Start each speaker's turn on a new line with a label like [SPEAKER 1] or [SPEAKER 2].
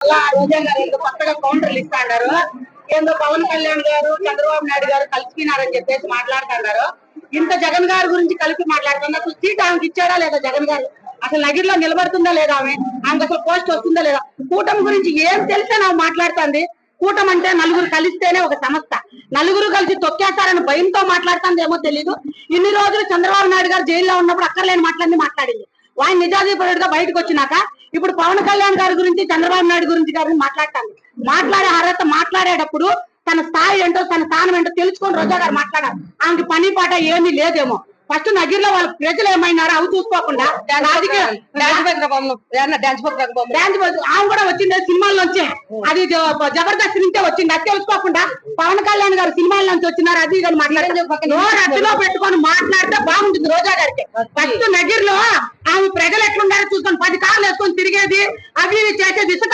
[SPEAKER 1] అలా రోజా గారు ఏదో కొత్తగా కౌంటర్లు ఇస్తా అన్నారు. ఏందో పవన్ కళ్యాణ్ గారు చంద్రబాబు నాయుడు గారు కలిసినారని చెప్పేసి మాట్లాడుతున్నారు. ఇంత జగన్ గారి గురించి కలిపి మాట్లాడుతున్నారు. అసలు సీట్ ఆమెకి ఇచ్చాడా లేదా జగన్ గారు? అసలు నగిరిలో నిలబడుతుందా లేదా ఆమెకు అసలు పోస్ట్ వస్తుందా లేదా? కూటమి గురించి ఏం తెలిసే నాకు మాట్లాడుతుంది. కూటమి అంటే నలుగురు కలిస్తేనే ఒక సంస్థ. నలుగురు కలిసి తొక్కేస్తారని భయంతో మాట్లాడుతుంది ఏమో తెలీదు. ఇన్ని రోజులు చంద్రబాబు నాయుడు గారు జైల్లో ఉన్నప్పుడు అక్కర్లేని మాట్లాడింది. ఆయన నిజాధిపరుడుగా బయటకు వచ్చినాక ఇప్పుడు పవన్ కళ్యాణ్ గారి గురించి చంద్రబాబు నాయుడు గురించి గారిని మాట్లాడతాను. మాట్లాడే అర్హత మాట్లాడేటప్పుడు తన స్థాయి ఏంటో తన స్థానం ఏంటో తెలుసుకొని రోజా గారు మాట్లాడారు. ఆమెకి పని పాట ఏమీ లేదేమో. ఫస్ట్ నగిరిలో వాళ్ళ ప్రజలు ఏమైనారో అవి చూసుకోకుండా ఆమె కూడా వచ్చింది సినిమాల నుంచే. అది జబర్దస్త్ నుంచే వచ్చింది. అది తెలుసుకోకుండా పవన్ కళ్యాణ్ గారు సినిమాల నుంచి వచ్చినారు. అది కానీ మాట్లాడే అతిలో పెట్టుకొని మాట్లాడితే బాగుంటుంది రోజా గారికి. ఫస్ట్ నగిరిలో ఆమె ప్రజలు ఎట్లుండారో చూసుకొని 10 కార్లు వేసుకొని తిరిగేది, అవి చేసేది.